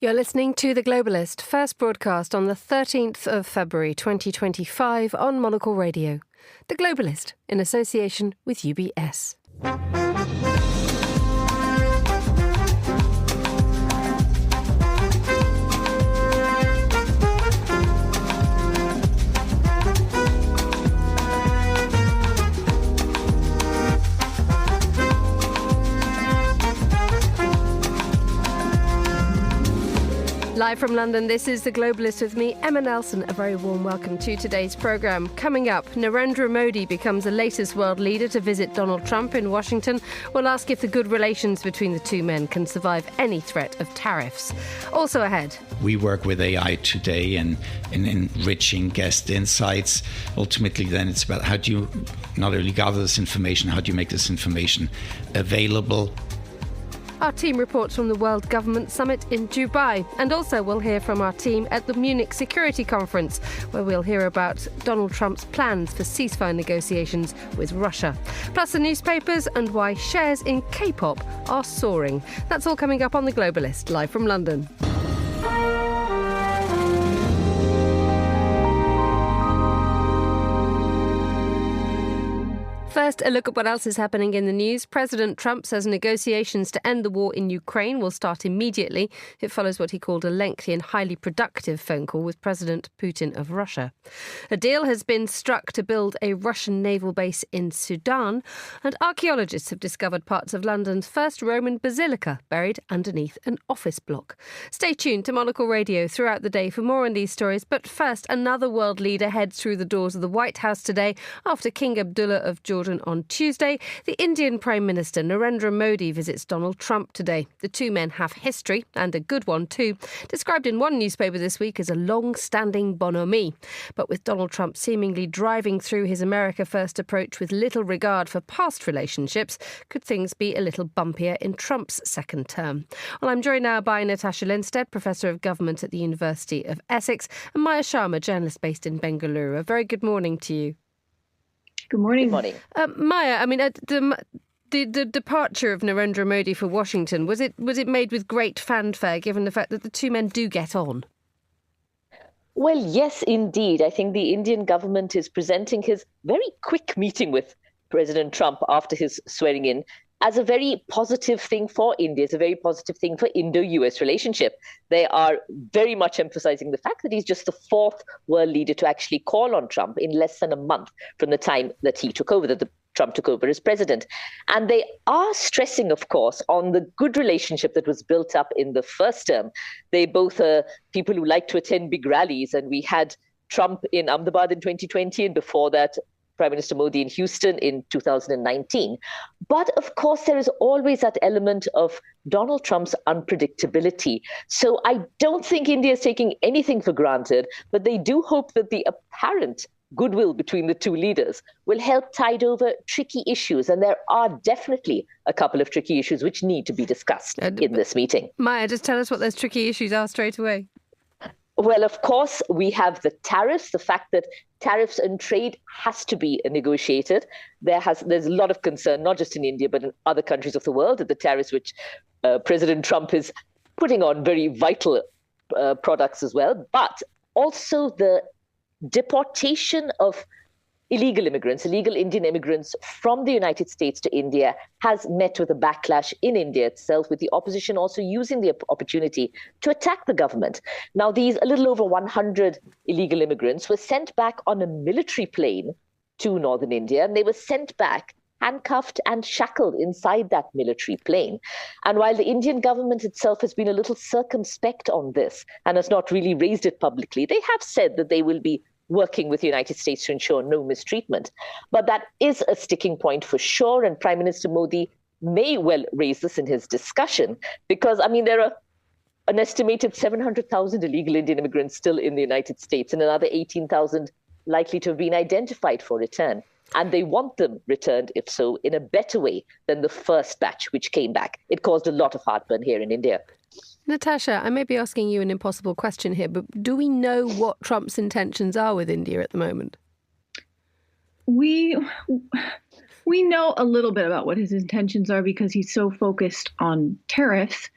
You're listening to The Globalist, first broadcast on the 13th of February 2025 on Monocle Radio. The Globalist, in association with UBS. Live from London, this is The Globalist with me, Emma Nelson. A very warm welcome to today's programme. Coming up, Narendra Modi becomes the latest world leader to visit Donald Trump in Washington. We'll ask if the good relations between the two men can survive any threat of tariffs. Also ahead. We work with AI today in enriching guest insights. Ultimately, then it's about how do you not only gather this information, how do you make this information available? Our team reports from the World Government Summit in Dubai. And also we'll hear from our team at the Munich Security Conference, where we'll hear about Donald Trump's plans for ceasefire negotiations with Russia. Plus the newspapers and why shares in K-pop are soaring. That's all coming up on The Globalist, live from London. First, a look at what else is happening in the news. President Trump says negotiations to end the war in Ukraine will start immediately. It follows what he called a lengthy and highly productive phone call with President Putin of Russia. A deal has been struck to build a Russian naval base in Sudan, and archaeologists have discovered parts of London's first Roman basilica buried underneath an office block. Stay tuned to Monocle Radio throughout the day for more on these stories. But first, another world leader heads through the doors of the White House today after King Abdullah of Jordan on Tuesday. The Indian Prime Minister Narendra Modi visits Donald Trump today. The two men have history, and a good one too, described in one newspaper this week as a long-standing bonhomie. But with Donald Trump seemingly driving through his America First approach with little regard for past relationships, could things be a little bumpier in Trump's second term? Well, I'm joined now by Natasha Lindstaedt, Professor of Government at the University of Essex, and Maya Sharma, journalist based in Bengaluru. A very good morning to you. Good morning. Good morning. Maya, I mean, the departure of Narendra Modi for Washington, was it made with great fanfare, given the fact that the two men do get on? Well, yes, indeed. I think the Indian government is presenting his very quick meeting with President Trump after his swearing in as a very positive thing for India. It's a very positive thing for Indo-US relationship. They are very much emphasizing the fact that he's just the fourth world leader to actually call on Trump in less than a month from the time that he took over, that Trump took over as president. And they are stressing, of course, on the good relationship that was built up in the first term. They both are people who like to attend big rallies, and we had Trump in Ahmedabad in 2020, and before that, Prime Minister Modi in Houston in 2019. But of course, there is always that element of Donald Trump's unpredictability. So I don't think India is taking anything for granted, but they do hope that the apparent goodwill between the two leaders will help tide over tricky issues. And there are definitely a couple of tricky issues which need to be discussed in this meeting. Maya, just tell us what those tricky issues are straight away. Well, of course, we have the tariffs, the fact that tariffs and trade has to be negotiated. There's a lot of concern, not just in India, but in other countries of the world, that the tariffs which President Trump is putting on very vital products as well, but also the deportation of illegal Indian immigrants from the United States to India has met with a backlash in India itself, with the opposition also using the opportunity to attack the government. Now, these a little over 100 illegal immigrants were sent back on a military plane to northern India, and they were sent back handcuffed and shackled inside that military plane. And while the Indian government itself has been a little circumspect on this and has not really raised it publicly, they have said that they will be working with the United States to ensure no mistreatment. But that is a sticking point for sure, and Prime Minister Modi may well raise this in his discussion, because, I mean, there are an estimated 700,000 illegal Indian immigrants still in the United States, and another 18,000 likely to have been identified for return. And they want them returned, if so, in a better way than the first batch which came back. It caused a lot of heartburn here in India. Natasha, I may be asking you an impossible question here, but do we know what Trump's intentions are with India at the moment? We're We know a little bit about what his intentions are because he's so focused on tariffs.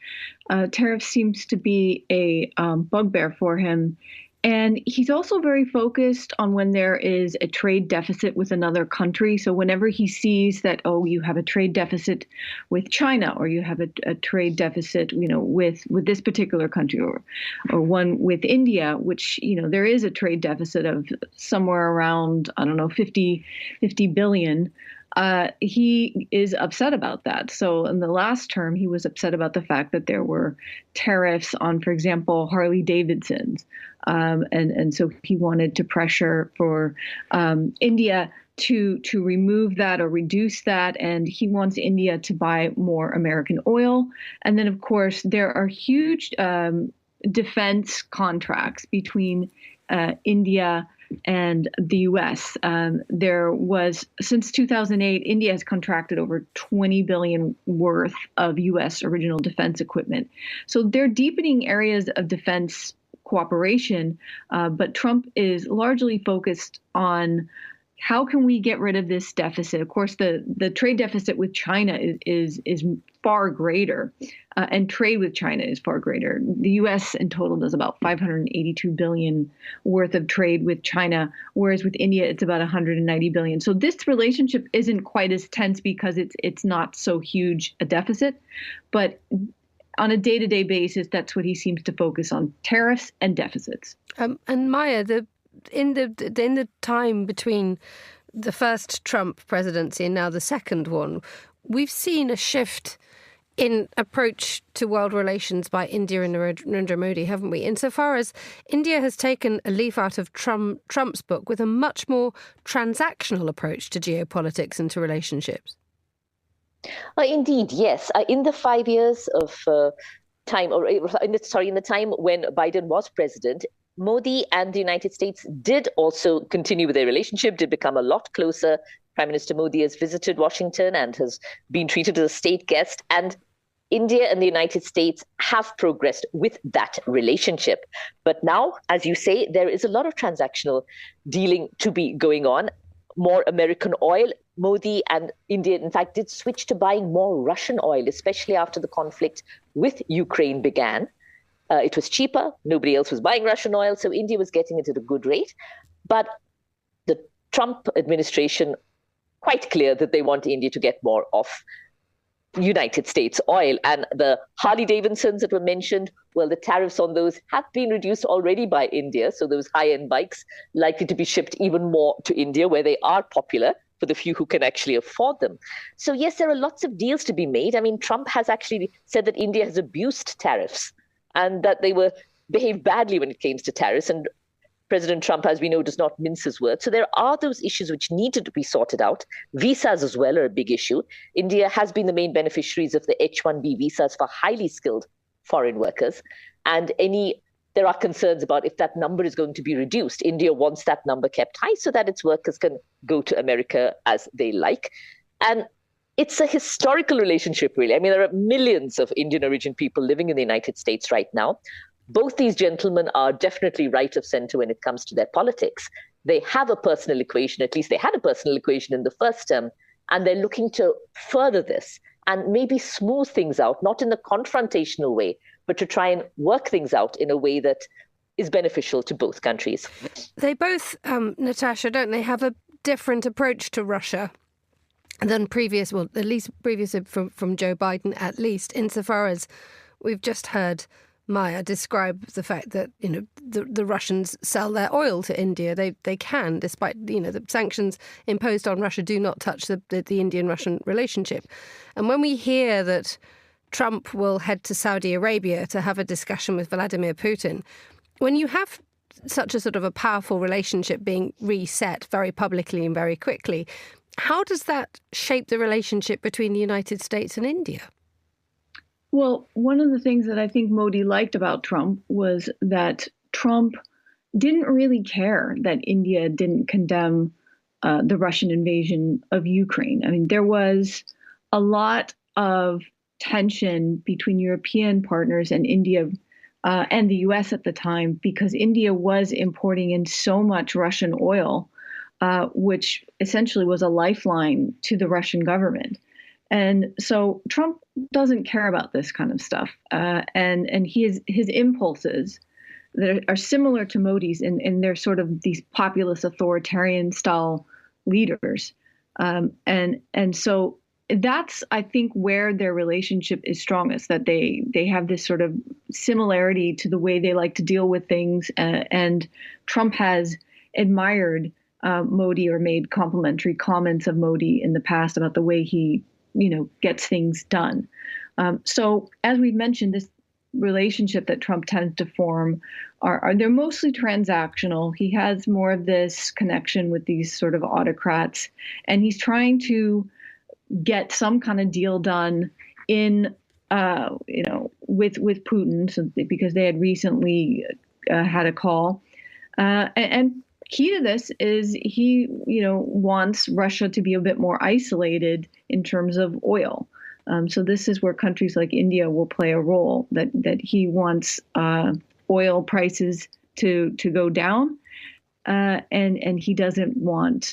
Tariffs seems to be a bugbear for him. And he's also very focused on when there is a trade deficit with another country. So whenever he sees that, oh, you have a trade deficit with China, or you have a trade deficit, with this particular country, or one with India, which, there is a trade deficit of somewhere around, 50 billion. He is upset about that. So in the last term, he was upset about the fact that there were tariffs on, for example, Harley Davidsons. And so he wanted to pressure for India to remove that or reduce that. And he wants India to buy more American oil. And then, of course, there are huge defense contracts between India and the U.S. There was, since 2008, India has contracted over $20 billion worth of U.S. original defense equipment. So they're deepening areas of defense cooperation, but Trump is largely focused on how can we get rid of this deficit. Of course, the trade deficit with China is far greater, and trade with China is far greater. The U.S. in total does about $582 billion worth of trade with China, whereas with India it's about $190 billion. So this relationship isn't quite as tense because it's not so huge a deficit, but on a day-to-day basis, that's what he seems to focus on: tariffs and deficits. And Maya, in the time between the first Trump presidency and now the second one, we've seen a shift in approach to world relations by India and Narendra Modi, haven't we? Insofar as India has taken a leaf out of Trump's book with a much more transactional approach to geopolitics and to relationships. Indeed, yes. In the 5 years of time, in the time when Biden was president, Modi and the United States did also continue with their relationship, did become a lot closer. Prime Minister Modi has visited Washington and has been treated as a state guest. And India and the United States have progressed with that relationship. But now, as you say, there is a lot of transactional dealing to be going on. More American oil. Modi and India, in fact, did switch to buying more Russian oil, especially after the conflict with Ukraine began. It was cheaper. Nobody else was buying Russian oil, so India was getting it at a good rate. But the Trump administration, quite clear that they want India to get more of United States oil. And the Harley Davidsons that were mentioned, well, the tariffs on those have been reduced already by India. So those high-end bikes likely to be shipped even more to India, where they are popular for the few who can actually afford them. So yes, there are lots of deals to be made. I mean, Trump has actually said that India has abused tariffs and that they behaved badly when it came to tariffs. And President Trump, as we know, does not mince his words. So there are those issues which needed to be sorted out. Visas as well are a big issue. India has been the main beneficiaries of the H-1B visas for highly skilled foreign workers. And there are concerns about if that number is going to be reduced. India wants that number kept high so that its workers can go to America as they like. And it's a historical relationship, really. I mean, there are millions of Indian origin people living in the United States right now. Both these gentlemen are definitely right of center when it comes to their politics. They have a personal equation, at least they had a personal equation in the first term, and they're looking to further this and maybe smooth things out, not in a confrontational way, but to try and work things out in a way that is beneficial to both countries. They both, Natasha, don't they, have a different approach to Russia than previous, well, at least previous from Joe Biden, at least, insofar as we've just heard Maya describe the fact that, the Russians sell their oil to India. They can, despite, the sanctions imposed on Russia do not touch the Indian-Russian relationship. And when we hear that Trump will head to Saudi Arabia to have a discussion with Vladimir Putin, when you have such a sort of a powerful relationship being reset very publicly and very quickly, how does that shape the relationship between the United States and India? Well, one of the things that I think Modi liked about Trump was that Trump didn't really care that India didn't condemn the Russian invasion of Ukraine. I mean, there was a lot of tension between European partners and India and the U.S. at the time because India was importing in so much Russian oil which essentially was a lifeline to the Russian government. And so Trump doesn't care about this kind of stuff. And his impulses that are similar to Modi's, and they're sort of these populist authoritarian style leaders. And so that's, I think, where their relationship is strongest, that they have this sort of similarity to the way they like to deal with things. And Trump has admired Modi or made complimentary comments of Modi in the past about the way he, gets things done. So as we've mentioned, this relationship that Trump tends to form they're mostly transactional. He has more of this connection with these sort of autocrats, and he's trying to get some kind of deal done with Putin, because they had recently had a call. And key to this is he, wants Russia to be a bit more isolated in terms of oil. So this is where countries like India will play a role, that he wants oil prices to go down, and he doesn't want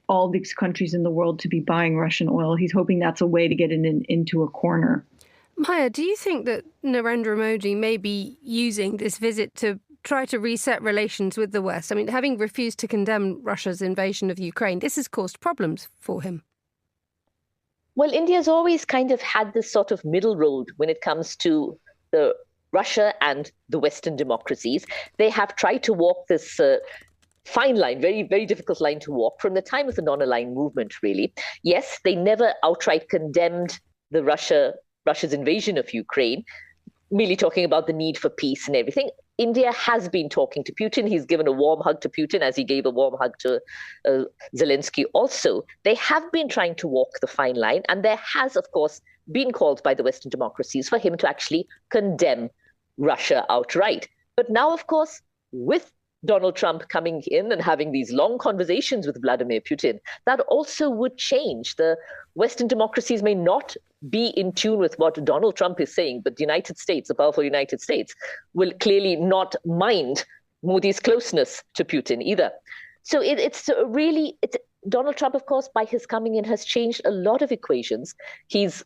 all these countries in the world to be buying Russian oil. He's hoping that's a way to get into a corner. Maya, do you think that Narendra Modi may be using this visit to try to reset relations with the West? I mean, having refused to condemn Russia's invasion of Ukraine, this has caused problems for him. Well, India's always kind of had this sort of middle road when it comes to the Russia and the Western democracies. They have tried to walk this fine line, very, very difficult line to walk from the time of the non-aligned movement, really. Yes, they never outright condemned Russia's invasion of Ukraine, merely talking about the need for peace and everything. India has been talking to Putin. He's given a warm hug to Putin, as he gave a warm hug to Zelensky also. They have been trying to walk the fine line, and there has, of course, been calls by the Western democracies for him to actually condemn Russia outright. But now, of course, with Donald Trump coming in and having these long conversations with Vladimir Putin, that also would change. The Western democracies may not be in tune with what Donald Trump is saying, but the United States, the powerful United States, will clearly not mind Modi's closeness to Putin either. So it's Donald Trump, of course, by his coming in, has changed a lot of equations. He's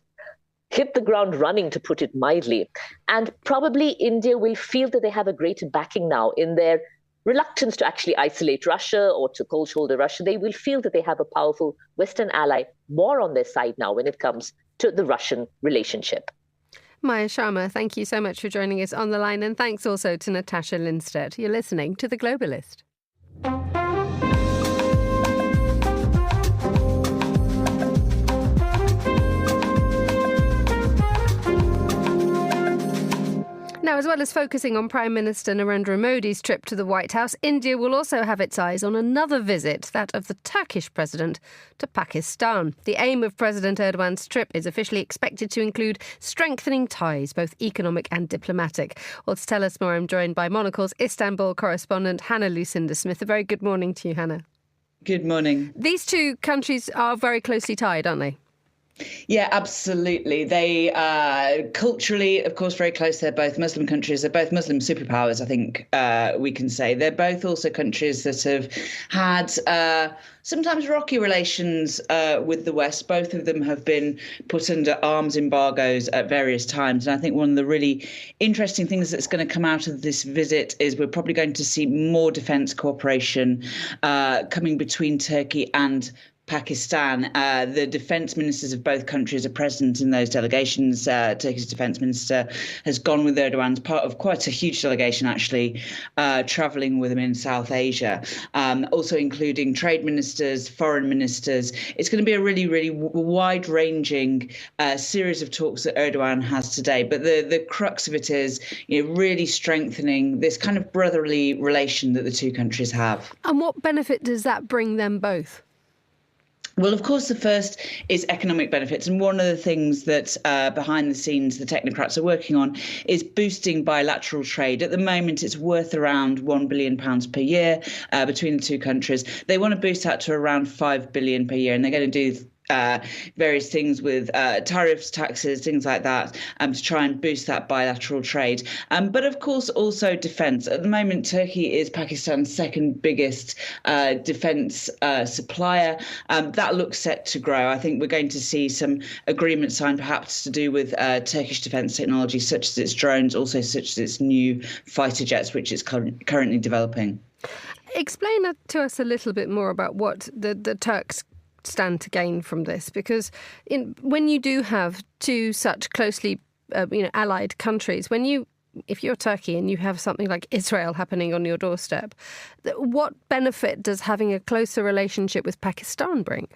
hit the ground running, to put it mildly. And probably India will feel that they have a greater backing now in their reluctance to actually isolate Russia or to cold shoulder Russia. They will feel that they have a powerful Western ally more on their side now when it comes to the Russian relationship. Maya Sharma, thank you so much for joining us on the line, and thanks also to Natasha Lindstaedt. You're listening to The Globalist. Now, as well as focusing on Prime Minister Narendra Modi's trip to the White House, India will also have its eyes on another visit, that of the Turkish president to Pakistan. The aim of President Erdogan's trip is officially expected to include strengthening ties, both economic and diplomatic. Well, to tell us more, I'm joined by Monocle's Istanbul correspondent Hannah Lucinda Smith. A very good morning to you, Hannah. Good morning. These two countries are very closely tied, aren't they? Yeah, absolutely. They culturally, of course, very close. They're both Muslim countries. They're both Muslim superpowers, I think we can say. They're both also countries that have had sometimes rocky relations with the West. Both of them have been put under arms embargoes at various times. And I think one of the really interesting things that's going to come out of this visit is we're probably going to see more defence cooperation coming between Turkey and Pakistan. The defence ministers of both countries are present in those delegations. Turkey's defence minister has gone with Erdogan, part of quite a huge delegation, actually, travelling with him in South Asia, also including trade ministers, foreign ministers. It's going to be a really, really wide-ranging series of talks that Erdogan has today. But the crux of it is, really strengthening this kind of brotherly relation that the two countries have. And what benefit does that bring them both? Well, of course, the first is economic benefits. And one of the things that behind the scenes the technocrats are working on is boosting bilateral trade. At the moment, it's worth around £1 billion per year between the two countries. They want to boost that to around £5 billion per year. And they're going to do various things with tariffs, taxes, things like that, to try and boost that bilateral trade. But of course, also defence. At the moment, Turkey is Pakistan's second biggest defence supplier. That looks set to grow. I think we're going to see some agreements signed, perhaps to do with Turkish defence technology, such as its drones, also such as its new fighter jets, which it's currently developing. Explain to us a little bit more about what the Turks stand to gain from this, because when you do have two such closely allied countries, if you're Turkey and you have something like Israel happening on your doorstep, what benefit does having a closer relationship with Pakistan bring?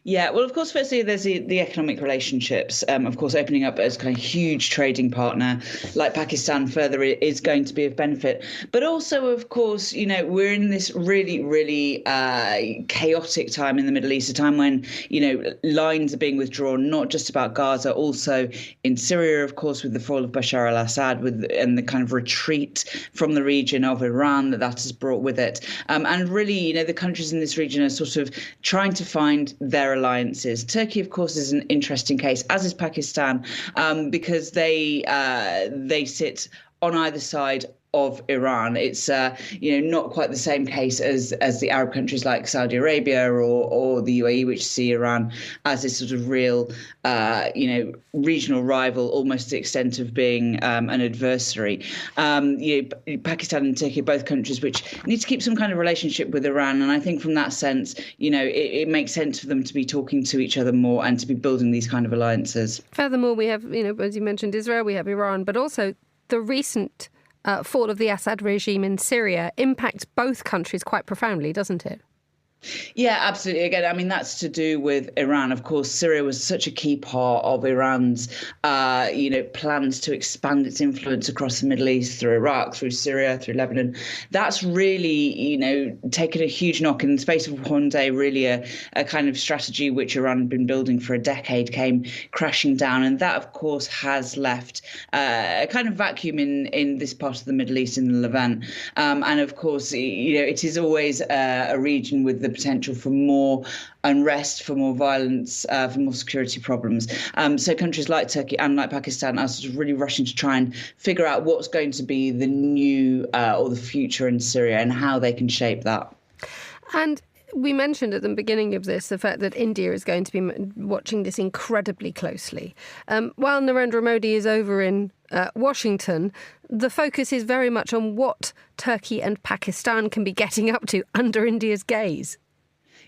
Yeah, well, of course, firstly, there's the economic relationships. Of course, opening up as kind of huge trading partner like Pakistan further is going to be of benefit. But also, of course, we're in this really, really chaotic time in the Middle East, a time when, lines are being withdrawn, not just about Gaza, also in Syria, of course, with the fall of Bashar al-Assad and the kind of retreat from the region of Iran that has brought with it. And really, the countries in this region are sort of trying to find their alliances. Turkey, of course, is an interesting case, as is Pakistan, because they sit on either side of Iran. It's not quite the same case as the Arab countries like Saudi Arabia or the UAE, which see Iran as this sort of real regional rival, almost to the extent of being an adversary. Pakistan and Turkey are both countries which need to keep some kind of relationship with Iran, and I think from that sense, it makes sense for them to be talking to each other more and to be building these kind of alliances. Furthermore, we have, as you mentioned, Israel, we have Iran, but also the recent fall of the Assad regime in Syria impacts both countries quite profoundly, doesn't it? Yeah, absolutely. Again, I mean, that's to do with Iran. Of course, Syria was such a key part of Iran's, plans to expand its influence across the Middle East through Iraq, through Syria, through Lebanon. That's really, taken a huge knock in the space of one day. Really a kind of strategy which Iran had been building for a decade came crashing down. And that, of course, has left a kind of vacuum in this part of the Middle East, in the Levant. And of course, it is always a region with the potential for more unrest, for more violence, for more security problems. So countries like Turkey and like Pakistan are sort of really rushing to try and figure out what's going to be the new or the future in Syria and how they can shape that. And we mentioned at the beginning of this the fact that India is going to be watching this incredibly closely. While Narendra Modi is over in Washington, the focus is very much on what Turkey and Pakistan can be getting up to under India's gaze.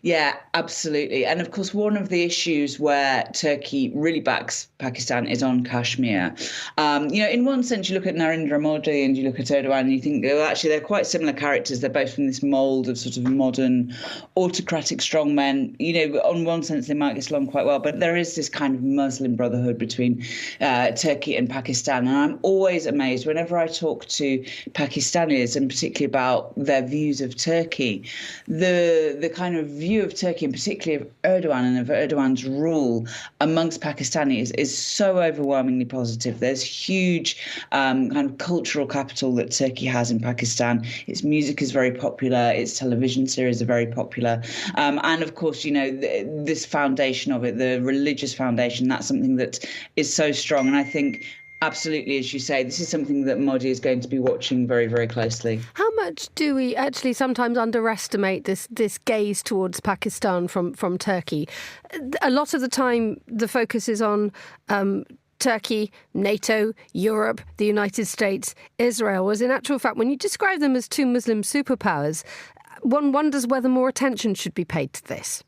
Yeah, absolutely. And of course, one of the issues where Turkey really backs Pakistan is on Kashmir. In one sense, you look at Narendra Modi and you look at Erdogan and you think, well, actually, they're quite similar characters. They're both from this mould of sort of modern autocratic strongmen. On one sense, they might get along quite well. But there is this kind of Muslim brotherhood between Turkey and Pakistan. And I'm always amazed whenever I talk to Pakistanis, and particularly about their views of Turkey, the kind of view of Turkey, and particularly of Erdogan and of Erdogan's rule amongst Pakistanis, is so overwhelmingly positive. There's huge kind of cultural capital that Turkey has in Pakistan. Its music is very popular. Its television series are very popular. And of course, this foundation of it, the religious foundation, that's something that is so strong. And I think absolutely, as you say, this is something that Modi is going to be watching very, very closely. How much do we actually sometimes underestimate this gaze towards Pakistan from Turkey? A lot of the time, the focus is on Turkey, NATO, Europe, the United States, Israel, whereas in actual fact, when you describe them as two Muslim superpowers, one wonders whether more attention should be paid to this.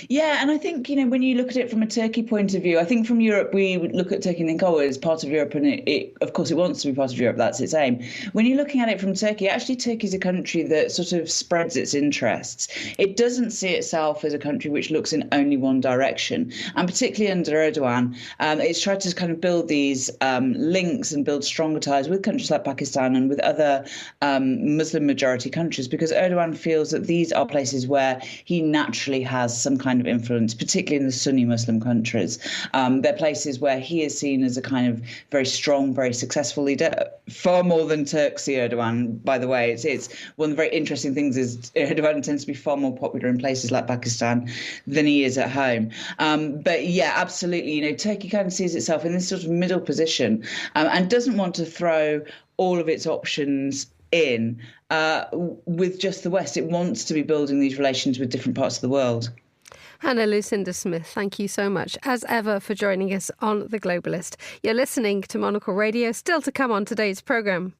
Yeah, and I think, when you look at it from a Turkey point of view, I think from Europe, we would look at Turkey and think, it's part of Europe, and it of course, it wants to be part of Europe. That's its aim. When you're looking at it from Turkey, actually, Turkey is a country that sort of spreads its interests. It doesn't see itself as a country which looks in only one direction. And particularly under Erdogan, it's tried to kind of build these links and build stronger ties with countries like Pakistan and with other Muslim majority countries, because Erdogan feels that these are places where he naturally has some kind of influence, particularly in the Sunni Muslim countries. They're places where he is seen as a kind of very strong, very successful leader, far more than Turks see Erdogan, by the way. It's one of the very interesting things is Erdogan tends to be far more popular in places like Pakistan than he is at home. But yeah, absolutely. Turkey kind of sees itself in this sort of middle position and doesn't want to throw all of its options in with just the West. It wants to be building these relations with different parts of the world. Hannah Lucinda Smith, thank you so much, as ever, for joining us on The Globalist. You're listening to Monocle Radio, still to come on today's programme.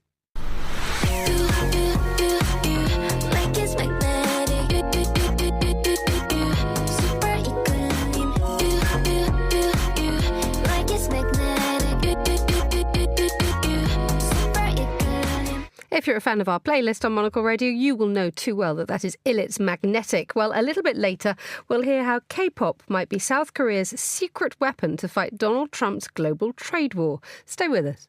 If you're a fan of our playlist on Monocle Radio, you will know too well that is Illit's Magnetic. Well, a little bit later, we'll hear how K-pop might be South Korea's secret weapon to fight Donald Trump's global trade war. Stay with us.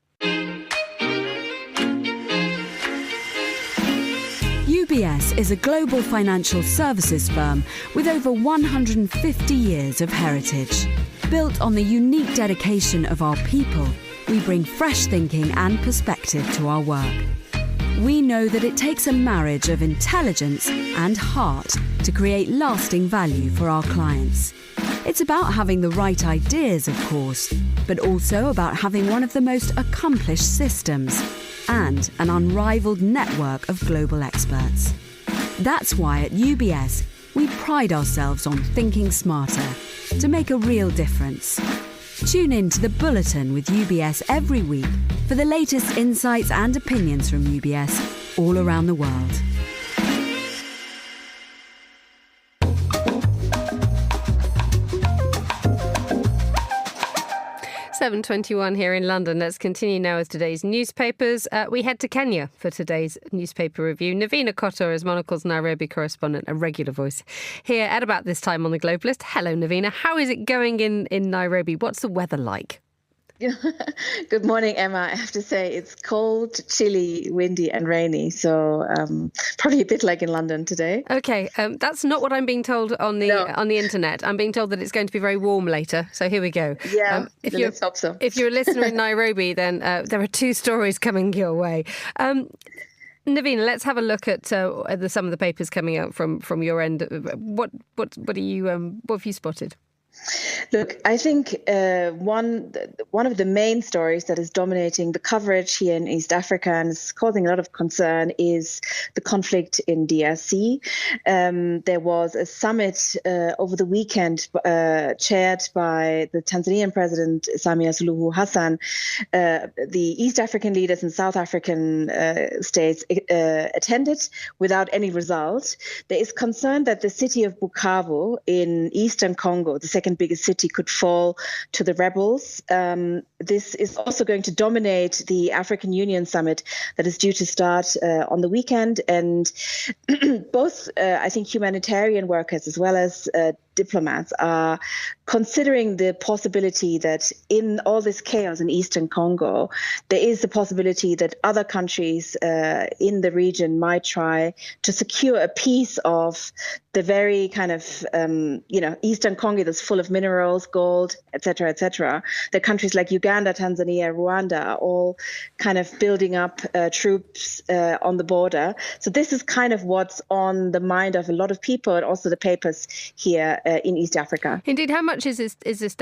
UBS is a global financial services firm with over 150 years of heritage. Built on the unique dedication of our people, we bring fresh thinking and perspective to our work. We know that it takes a marriage of intelligence and heart to create lasting value for our clients. It's about having the right ideas, of course, but also about having one of the most accomplished systems and an unrivaled network of global experts. That's why at UBS, we pride ourselves on thinking smarter to make a real difference. Tune in to The Bulletin with UBS every week for the latest insights and opinions from UBS all around the world. 7:21 here in London. Let's continue now with today's newspapers. We head to Kenya for today's newspaper review. Navina Kotor is Monocle's Nairobi correspondent, a regular voice here at about this time on The Globalist. Hello, Navina. How is it going in Nairobi? What's the weather like? Good morning, Emma. I have to say it's cold, chilly, windy and rainy. So probably a bit like in London today. OK, that's not what I'm being told on the internet. I'm being told that it's going to be very warm later. So here we go. Yeah, let's hope so. If you're a listener in Nairobi, then there are two stories coming your way. Navina, let's have a look at some of the papers coming out from your end. What have you spotted? Look, I think one of the main stories that is dominating the coverage here in East Africa and is causing a lot of concern is the conflict in DRC. There was a summit over the weekend chaired by the Tanzanian President Samia Suluhu Hassan. The East African leaders and South African states attended without any result. There is concern that the city of Bukavu in eastern Congo, the second biggest city, could fall to the rebels. This is also going to dominate the African Union summit that is due to start on the weekend. And both, I think, humanitarian workers as well as diplomats are considering the possibility that in all this chaos in eastern Congo, there is the possibility that other countries in the region might try to secure a piece of the very kind of, eastern Congo that's full of minerals, gold, et cetera, et cetera. The countries like Uganda, Tanzania, Rwanda are all kind of building up troops on the border. So this is kind of what's on the mind of a lot of people and also the papers here in East Africa. Indeed, how much is this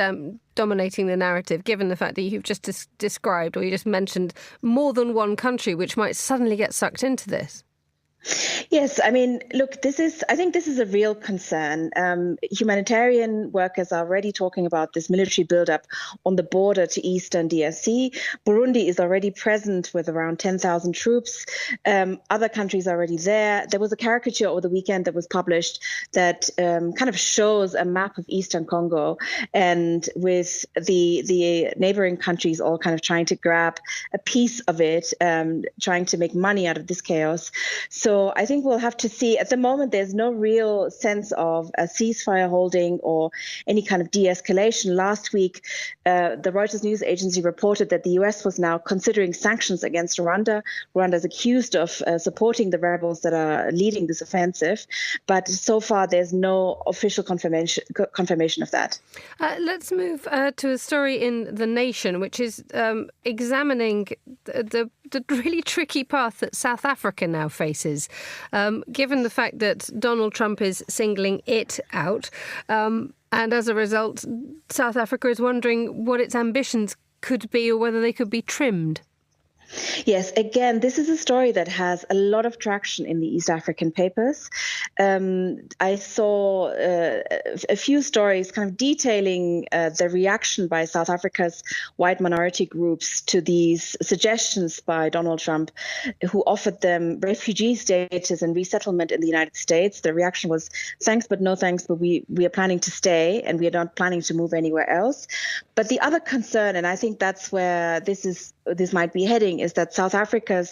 dominating the narrative, given the fact that you've just described, or you just mentioned, more than one country which might suddenly get sucked into this? Yes, I mean, look, I think this is a real concern. Humanitarian workers are already talking about this military buildup on the border to eastern DRC. Burundi is already present with around 10,000 troops. Other countries are already there. There was a caricature over the weekend that was published that kind of shows a map of eastern Congo, and with the neighboring countries all kind of trying to grab a piece of it, trying to make money out of this chaos. So I think we'll have to see. At the moment, there's no real sense of a ceasefire holding or any kind of de-escalation. Last week, the Reuters news agency reported that the US was now considering sanctions against Rwanda. Rwanda is accused of supporting the rebels that are leading this offensive, but so far there's no official confirmation of that. Let's move to a story in The Nation, which is examining the really tricky path that South Africa now faces, given the fact that Donald Trump is singling it out. And as a result, South Africa is wondering what its ambitions could be or whether they could be trimmed. Yes, again, this is a story that has a lot of traction in the East African papers. I saw a few stories kind of detailing the reaction by South Africa's white minority groups to these suggestions by Donald Trump, who offered them refugee status and resettlement in the United States. The reaction was, thanks, but no thanks, but we are planning to stay and we are not planning to move anywhere else. But the other concern, and I think that's where this might be heading, is that South Africa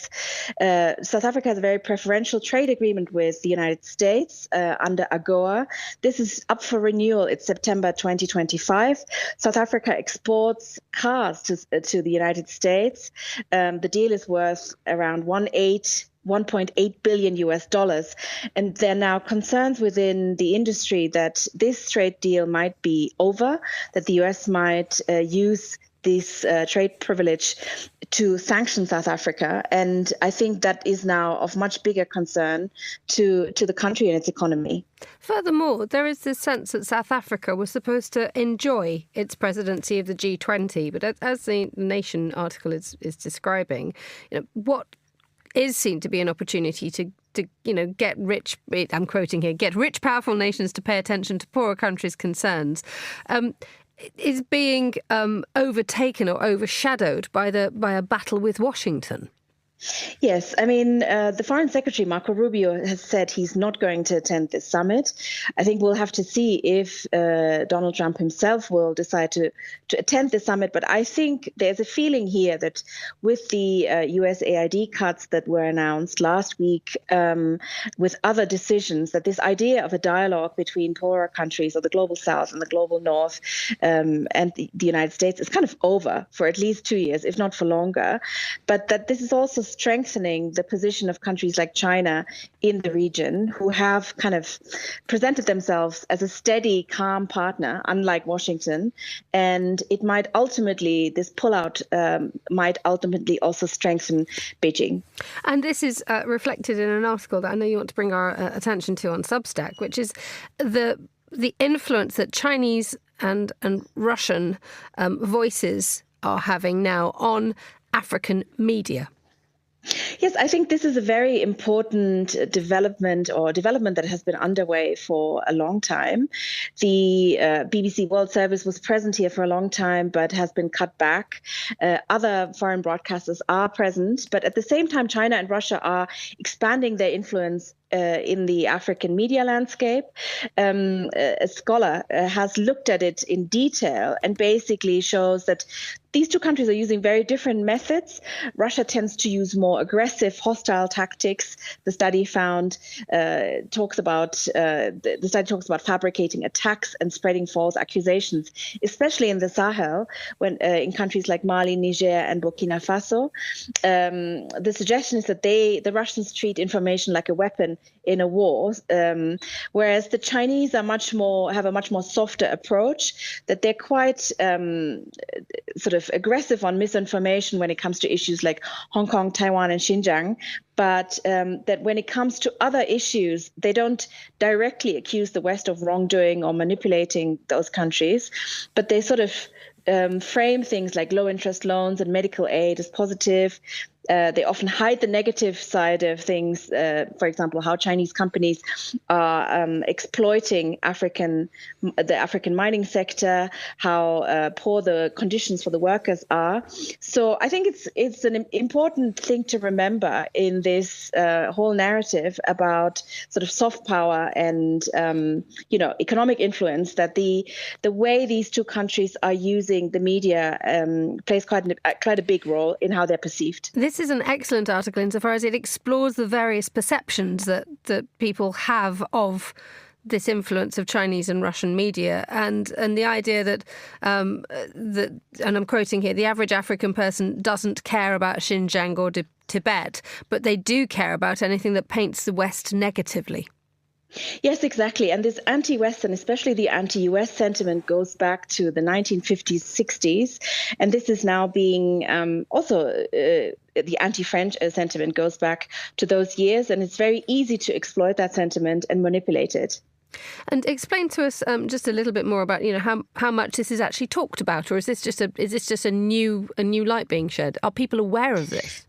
has a very preferential trade agreement with the United States under AGOA. This is up for renewal. It's September 2025. South Africa exports cars to the United States. The deal is worth around $1.8 billion US. And there are now concerns within the industry that this trade deal might be over, that the US might use this trade privilege to sanction South Africa. And I think that is now of much bigger concern to the country and its economy. Furthermore, there is this sense that South Africa was supposed to enjoy its presidency of the G20. But as the Nation article is describing, what is seen to be an opportunity to get rich, I'm quoting here, get rich, powerful nations to pay attention to poorer countries' concerns, is being overtaken or overshadowed by a battle with Washington. Yes, I mean, the Foreign Secretary, Marco Rubio, has said he's not going to attend this summit. I think we'll have to see if Donald Trump himself will decide to attend the summit. But I think there's a feeling here that with the USAID cuts that were announced last week, with other decisions, that this idea of a dialogue between poorer countries or the global South and the global North and the United States is kind of over for at least 2 years, if not for longer. But that this is also strengthening the position of countries like China in the region, who have kind of presented themselves as a steady, calm partner, unlike Washington. And it might ultimately, this pullout might ultimately also strengthen Beijing. And this is reflected in an article that I know you want to bring our attention to on Substack, which is the influence that Chinese and Russian voices are having now on African media. Yes, I think this is a very important development that has been underway for a long time. The BBC World Service was present here for a long time, but has been cut back. Other foreign broadcasters are present, but at the same time, China and Russia are expanding their influence in the African media landscape. A scholar has looked at it in detail and basically shows that these two countries are using very different methods. Russia tends to use more aggressive, hostile tactics. The study talks about fabricating attacks and spreading false accusations, especially in the Sahel, when in countries like Mali, Niger, and Burkina Faso. The suggestion is that the Russians treat information like a weapon in a war, whereas the Chinese have a much more softer approach, that they're quite sort of aggressive on misinformation when it comes to issues like Hong Kong, Taiwan, and Xinjiang, but that when it comes to other issues, they don't directly accuse the West of wrongdoing or manipulating those countries, but they sort of frame things like low interest loans and medical aid as positive. They often hide the negative side of things, for example, how Chinese companies are exploiting the African mining sector, how poor the conditions for the workers are. So I think it's an important thing to remember in this whole narrative about sort of soft power and economic influence, that the way these two countries are using the media plays quite a big role in how they're perceived. This is an excellent article insofar as it explores the various perceptions that people have of this influence of Chinese and Russian media and the idea that, and I'm quoting here, the average African person doesn't care about Xinjiang or Tibet, but they do care about anything that paints the West negatively. Yes, exactly. And this anti-Western, especially the anti-US sentiment, goes back to the 1950s, 60s. And this is now being the anti-French sentiment goes back to those years. And it's very easy to exploit that sentiment and manipulate it. And explain to us just a little bit more about, how much this is actually talked about, or is this just a new light being shed? Are people aware of this?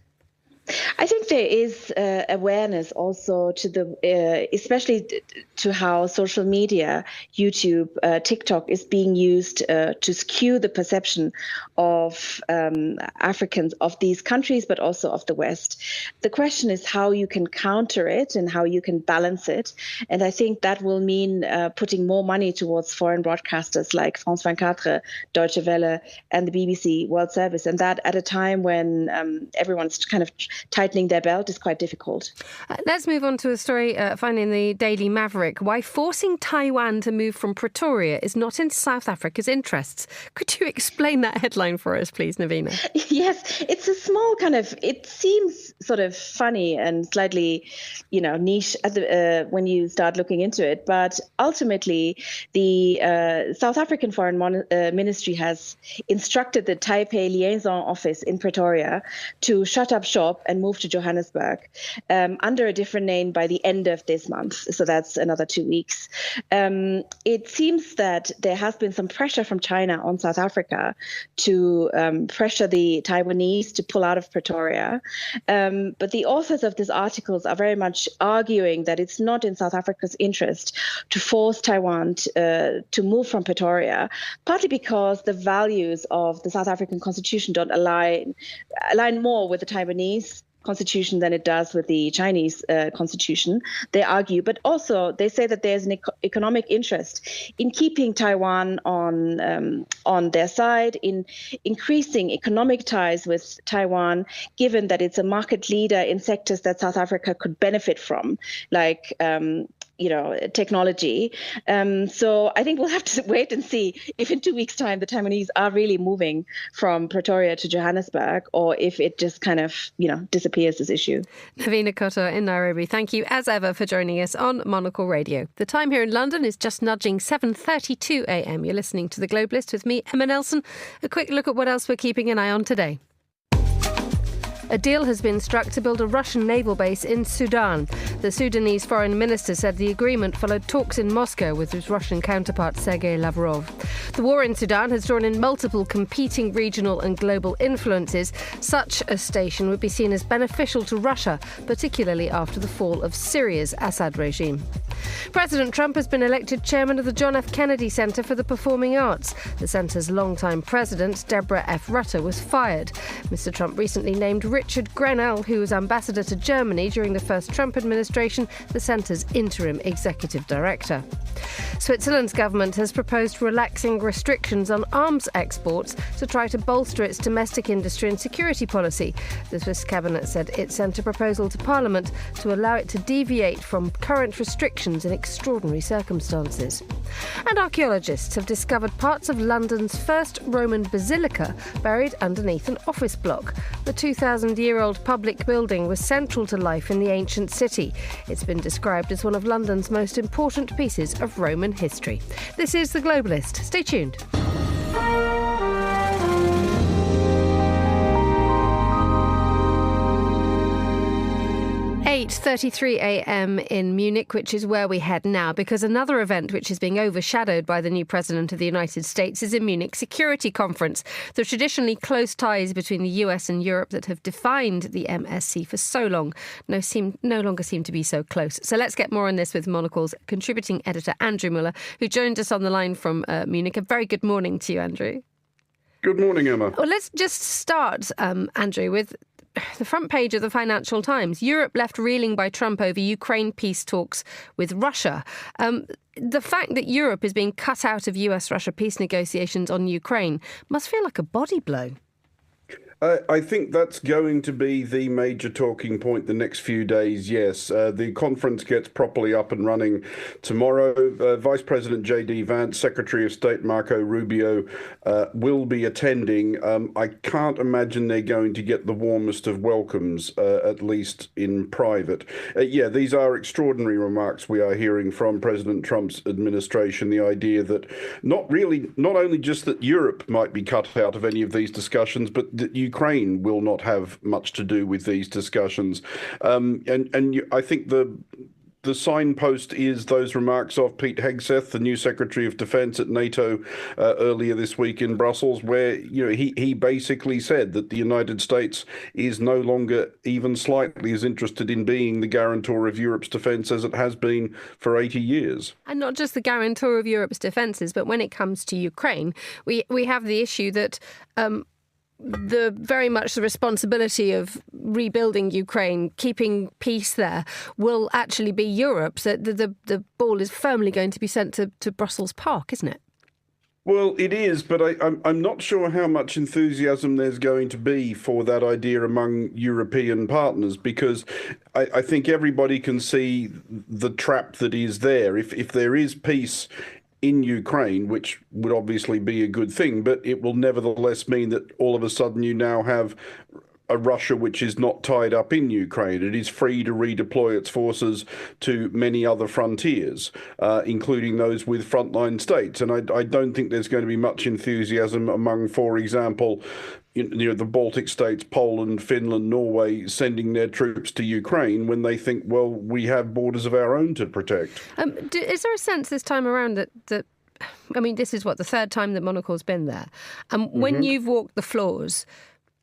I think there is awareness also to especially to how social media, YouTube, TikTok is being used to skew the perception of Africans of these countries, but also of the West. The question is how you can counter it and how you can balance it. And I think that will mean putting more money towards foreign broadcasters like France 24, Deutsche Welle, and the BBC World Service. And that at a time when everyone's kind of tightening their belt is quite difficult. Let's move on to a story finding the Daily Maverick. Why forcing Taiwan to move from Pretoria is not in South Africa's interests. Could you explain that headline for us, please, Navina? Yes, it's a small it seems sort of funny and slightly, niche when you start looking into it. But ultimately, the South African Foreign Ministry has instructed the Taipei liaison office in Pretoria to shut up shop and move to Johannesburg under a different name by the end of this month. So that's another 2 weeks. It seems that there has been some pressure from China on South Africa to pressure the Taiwanese to pull out of Pretoria. But the authors of these articles are very much arguing that it's not in South Africa's interest to force Taiwan to move from Pretoria, partly because the values of the South African constitution don't align more with the Taiwanese constitution than it does with the Chinese constitution, they argue. But also they say that there's an economic interest in keeping Taiwan on their side, in increasing economic ties with Taiwan, given that it's a market leader in sectors that South Africa could benefit from, like technology. So I think we'll have to wait and see if in 2 weeks' time the Taiwanese are really moving from Pretoria to Johannesburg, or if it just kind of, disappears, this issue. Navina Kotter in Nairobi, thank you as ever for joining us on Monocle Radio. The time here in London is just nudging 7:32 a.m. You're listening to The Globalist with me, Emma Nelson. A quick look at what else we're keeping an eye on today. A deal has been struck to build a Russian naval base in Sudan. The Sudanese foreign minister said the agreement followed talks in Moscow with his Russian counterpart Sergei Lavrov. The war in Sudan has drawn in multiple competing regional and global influences. Such a station would be seen as beneficial to Russia, particularly after the fall of Syria's Assad regime. President Trump has been elected chairman of the John F. Kennedy Center for the Performing Arts. The center's longtime president, Deborah F. Rutter, was fired. Mr. Trump recently named Richard Grenell, who was ambassador to Germany during the first Trump administration, the centre's interim executive director. Switzerland's government has proposed relaxing restrictions on arms exports to try to bolster its domestic industry and security policy. The Swiss cabinet said it sent a proposal to Parliament to allow it to deviate from current restrictions in extraordinary circumstances. And archaeologists have discovered parts of London's first Roman basilica buried underneath an office block. The 2,000-year-old public building was central to life in the ancient city. It's been described as one of London's most important pieces of Roman history. This is The Globalist. Stay tuned. 8:33 a.m. in Munich, which is where we head now, because another event which is being overshadowed by the new president of the United States is the Munich Security Conference. The traditionally close ties between the US and Europe that have defined the MSC for so long no longer seem to be so close. So let's get more on this with Monocle's contributing editor Andrew Muller, who joined us on the line from Munich. A very good morning to you, Andrew. Good morning, Emma. Well, let's just start, Andrew, with the front page of the Financial Times. Europe left reeling by Trump over Ukraine peace talks with Russia. The fact that Europe is being cut out of US-Russia peace negotiations on Ukraine must feel like a body blow. I think that's going to be the major talking point the next few days, yes. The conference gets properly up and running tomorrow. Vice President J.D. Vance, Secretary of State Marco Rubio will be attending. I can't imagine they're going to get the warmest of welcomes, at least in private. These are extraordinary remarks we are hearing from President Trump's administration, the idea that not only just that Europe might be cut out of any of these discussions, but that Ukraine will not have much to do with these discussions. I think the signpost is those remarks of Pete Hegseth, the new Secretary of Defense at NATO, earlier this week in Brussels, where he basically said that the United States is no longer even slightly as interested in being the guarantor of Europe's defense as it has been for 80 years. And not just the guarantor of Europe's defences, but when it comes to Ukraine, we have the issue that very much the responsibility of rebuilding Ukraine, keeping peace there, will actually be Europe's. The ball is firmly going to be sent to Brussels Park, isn't it? Well, it is, but I'm not sure how much enthusiasm there's going to be for that idea among European partners, because I think everybody can see the trap that is there. If there is peace in Ukraine, which would obviously be a good thing, but it will nevertheless mean that all of a sudden you now have a Russia which is not tied up in Ukraine. It is free to redeploy its forces to many other frontiers, including those with frontline states. And I don't think there's going to be much enthusiasm among, for example, the Baltic states, Poland, Finland, Norway, sending their troops to Ukraine when they think, well, we have borders of our own to protect. Is there a sense this time around that I mean, this is the third time that Monocle's been there. When you've walked the floors,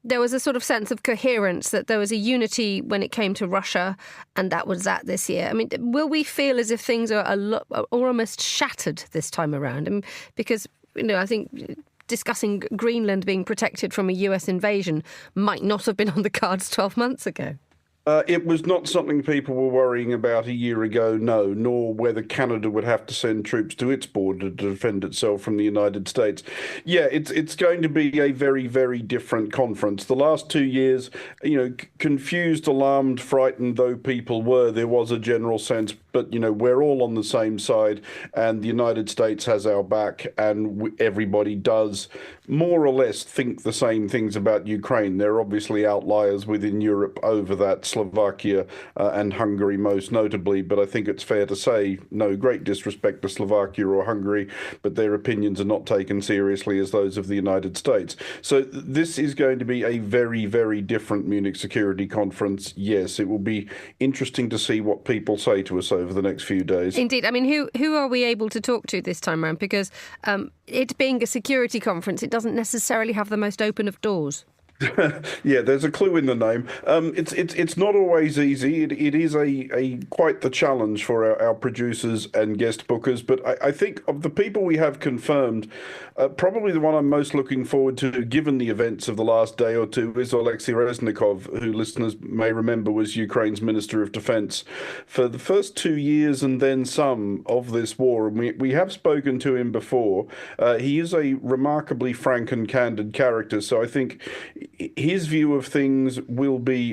there was a sort of sense of coherence, that there was a unity when it came to Russia, and that was that this year. I mean, will we feel as if things are almost shattered this time around? Because, I think discussing Greenland being protected from a US invasion might not have been on the cards 12 months ago. It was not something people were worrying about a year ago, no, nor whether Canada would have to send troops to its border to defend itself from the United States. Yeah, it's going to be a very, very different conference. The last 2 years, confused, alarmed, frightened though people were, there was a general sense, but, we're all on the same side, and the United States has our back, and everybody does more or less think the same things about Ukraine. There are obviously outliers within Europe over that, Slovakia and Hungary most notably, but I think it's fair to say, no great disrespect to Slovakia or Hungary, but their opinions are not taken seriously as those of the United States. So this is going to be a very, very different Munich Security Conference. Yes, it will be interesting to see what people say to us over the next few days. Indeed. I mean, who are we able to talk to this time around? Because it being a security conference, it doesn't necessarily have the most open of doors. Yeah, there's a clue in the name. It's not always easy. It is a quite the challenge for our producers and guest bookers. But I think of the people we have confirmed, probably the one I'm most looking forward to, given the events of the last day or two, is Alexei Reznikov, who listeners may remember was Ukraine's Minister of Defense for the first 2 years and then some of this war. And we have spoken to him before. He is a remarkably frank and candid character. So I think his view of things will be,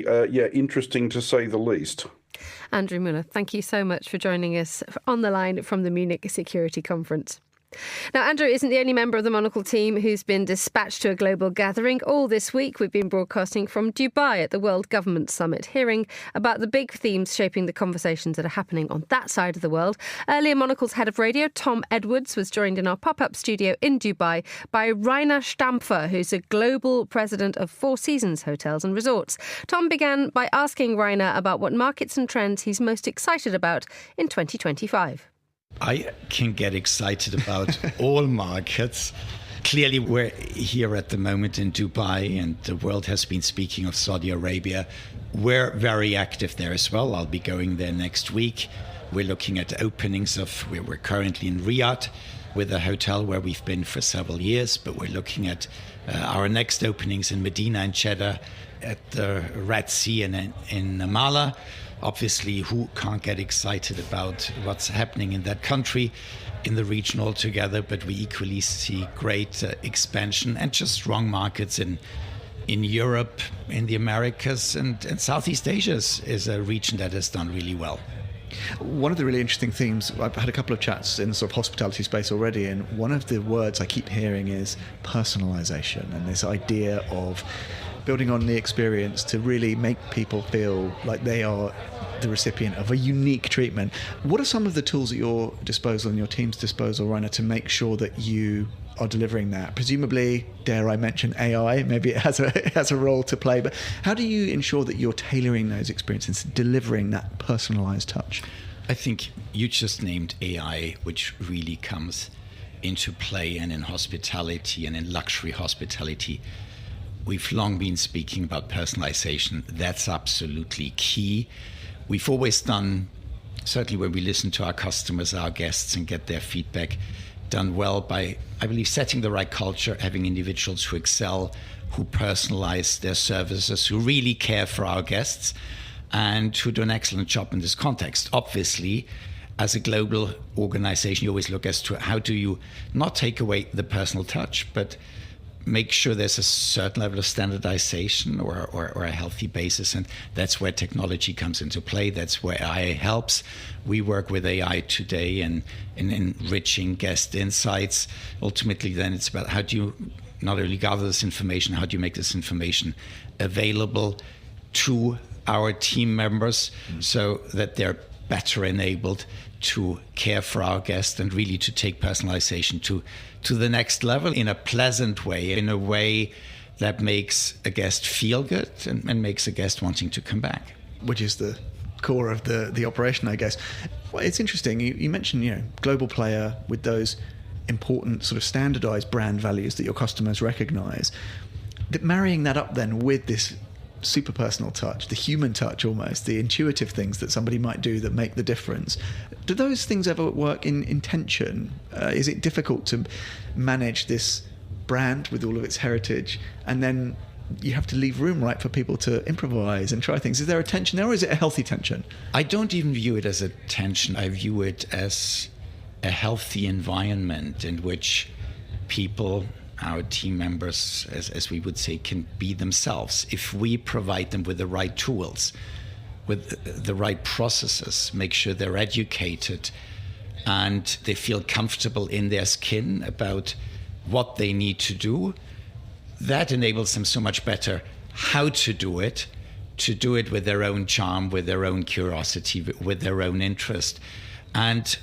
interesting to say the least. Andrew Muller, thank you so much for joining us on the line from the Munich Security Conference. Now, Andrew isn't the only member of the Monocle team who's been dispatched to a global gathering. All this week, we've been broadcasting from Dubai at the World Government Summit, hearing about the big themes shaping the conversations that are happening on that side of the world. Earlier, Monocle's head of radio, Tom Edwards, was joined in our pop-up studio in Dubai by Rainer Stampfer, who's a global president of Four Seasons Hotels and Resorts. Tom began by asking Rainer about what markets and trends he's most excited about in 2025. I can get excited about all markets. Clearly, we're here at the moment in Dubai, and the world has been speaking of Saudi Arabia. We're very active there as well. I'll be going there next week. We're looking at openings we're currently in Riyadh with a hotel where we've been for several years, but we're looking at our next openings in Medina and Jeddah, at the Red Sea and in Ramallah. Obviously, who can't get excited about what's happening in that country, in the region altogether, but we equally see great expansion and just strong markets in in Europe, in the Americas, and Southeast Asia is a region that has done really well. One of the really interesting themes, I've had a couple of chats in the sort of hospitality space already, and one of the words I keep hearing is personalization, and this idea of building on the experience to really make people feel like they are the recipient of a unique treatment. What are some of the tools at your disposal and your team's disposal, Rainer, to make sure that you are delivering that? Presumably, dare I mention AI, maybe it has a role to play, but how do you ensure that you're tailoring those experiences, delivering that personalized touch? I think you just named AI, which really comes into play, and in hospitality and in luxury hospitality. We've long been speaking about personalization. That's absolutely key. We've always done, certainly when we listen to our customers, our guests, and get their feedback, done well by, I believe, setting the right culture, having individuals who excel, who personalize their services, who really care for our guests, and who do an excellent job in this context. Obviously, as a global organization, you always look as to how do you not take away the personal touch, but make sure there's a certain level of standardization or a healthy basis. And that's where technology comes into play. That's where AI helps. We work with AI today and in enriching guest insights. Ultimately, then it's about how do you not only gather this information, how do you make this information available to our team members so that they're better enabled to care for our guests and really to take personalization to the next level in a pleasant way, in a way that makes a guest feel good and makes a guest wanting to come back. Which is the core of the operation, I guess. Well, it's interesting. You mentioned, global player with those important sort of standardized brand values that your customers recognize. Marrying that up then with this super personal touch, the human touch almost, the intuitive things that somebody might do that make the difference. Do those things ever work in tension? Is it difficult to manage this brand with all of its heritage, and then you have to leave room, right, for people to improvise and try things? Is there a tension there, or is it a healthy tension? I don't even view it as a tension. I view it as a healthy environment in which people, our team members, as we would say, can be themselves. If we provide them with the right tools, with the right processes, make sure they're educated and they feel comfortable in their skin about what they need to do, that enables them so much better how to do it with their own charm, with their own curiosity, with their own interest. And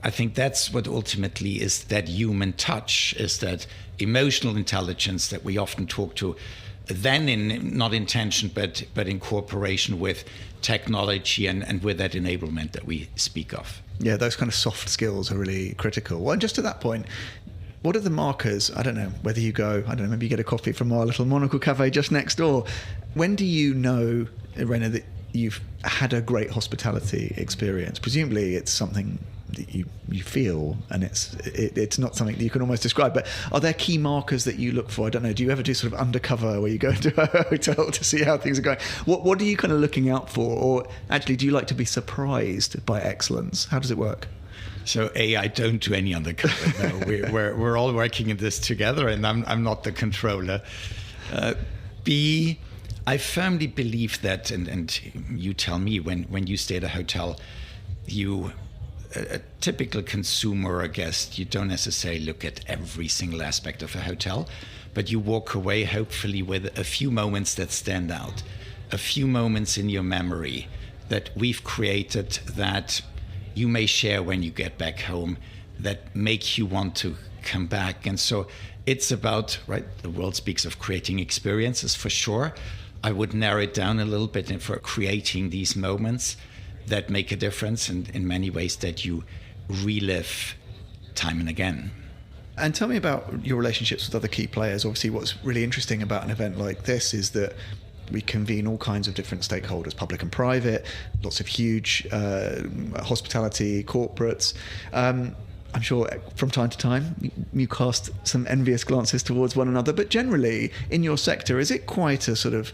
I think that's what ultimately is that human touch, is that emotional intelligence that we often talk to, then not in tension, but in cooperation with technology and with that enablement that we speak of. Yeah, those kind of soft skills are really critical. Well, just to that point, what are the markers? I don't know whether you go, maybe you get a coffee from our little Monocle cafe just next door. When do you know, Rainer, that you've had a great hospitality experience? Presumably it's something that you feel, and it's not something that you can almost describe, but are there key markers that you look for? I don't know, do you ever do sort of undercover where you go into a hotel to see how things are going? What are you kind of looking out for? Or actually, do you like to be surprised by excellence? How does it work? So A, I don't do any undercover. No, we're all working in this together, and I'm not the controller. B, I firmly believe that, and you tell me, when you stay at a hotel, a typical consumer or a guest, you don't necessarily look at every single aspect of a hotel, but you walk away hopefully with a few moments that stand out, a few moments in your memory that we've created that you may share when you get back home, that make you want to come back. And so it's about, right, the world speaks of creating experiences for sure. I would narrow it down a little bit for creating these moments that make a difference, and in many ways that you relive time and again. And tell me about your relationships with other key players. Obviously, what's really interesting about an event like this is that we convene all kinds of different stakeholders, public and private, lots of huge hospitality corporates. I'm sure from time to time you cast some envious glances towards one another, but generally in your sector, is it quite a sort of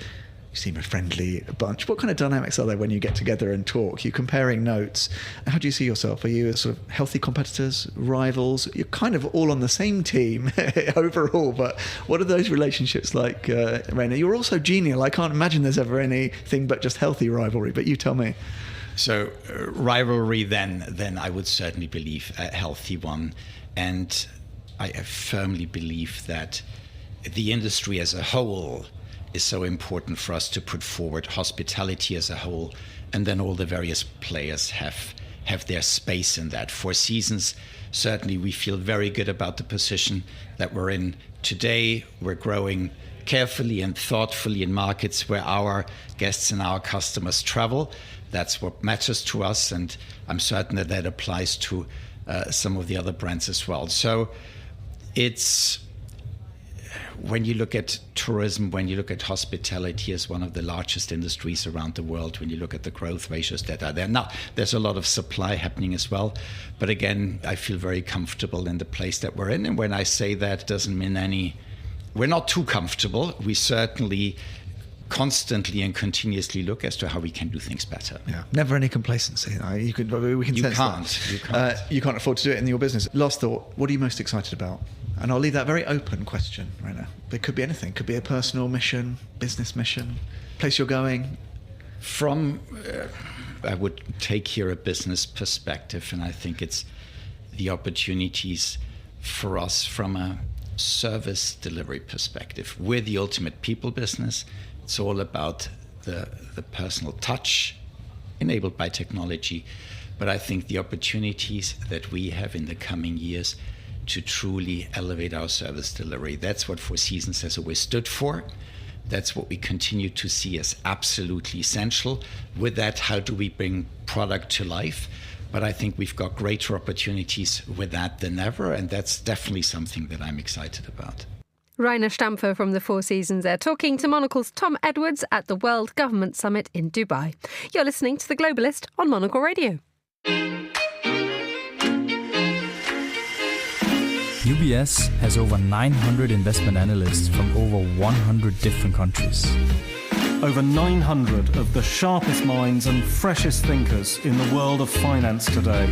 You seem a friendly bunch. What kind of dynamics are there when you get together and talk? You're comparing notes. How do you see yourself? Are you sort of healthy competitors, rivals? You're kind of all on the same team overall, but what are those relationships like, Rainer? You're also genial. I can't imagine there's ever anything but just healthy rivalry, but you tell me. So rivalry, then I would certainly believe a healthy one. And I firmly believe that the industry as a whole is so important for us to put forward, hospitality as a whole, and then all the various players have their space in that. Four Seasons, certainly we feel very good about the position that we're in today. We're growing carefully and thoughtfully in markets where our guests and our customers travel. That's what matters to us, and I'm certain that applies to some of the other brands as well. So it's, when you look at tourism, when you look at hospitality as one of the largest industries around the world, when you look at the growth ratios that are there. Now, there's a lot of supply happening as well. But again, I feel very comfortable in the place that we're in. And when I say that, it doesn't mean we're not too comfortable. We certainly constantly and continuously look as to how we can do things better. Yeah, never any complacency. We can sense that. You can't afford to do it in your business. Last thought, what are you most excited about? And I'll leave that very open question right now. It could be anything. It could be a personal mission, business mission, place you're going. I would take here a business perspective, and I think it's the opportunities for us from a service delivery perspective. We're the ultimate people business. It's all about the personal touch enabled by technology. But I think the opportunities that we have in the coming years to truly elevate our service delivery, that's what Four Seasons has always stood for. That's what we continue to see as absolutely essential. With that, how do we bring product to life? But I think we've got greater opportunities with that than ever, and that's definitely something that I'm excited about. Rainer Stampfer from the Four Seasons there, talking to Monocle's Tom Edwards at the World Government Summit in Dubai. You're listening to The Globalist on Monocle Radio. UBS has over 900 investment analysts from over 100 different countries. Over 900 of the sharpest minds and freshest thinkers in the world of finance today.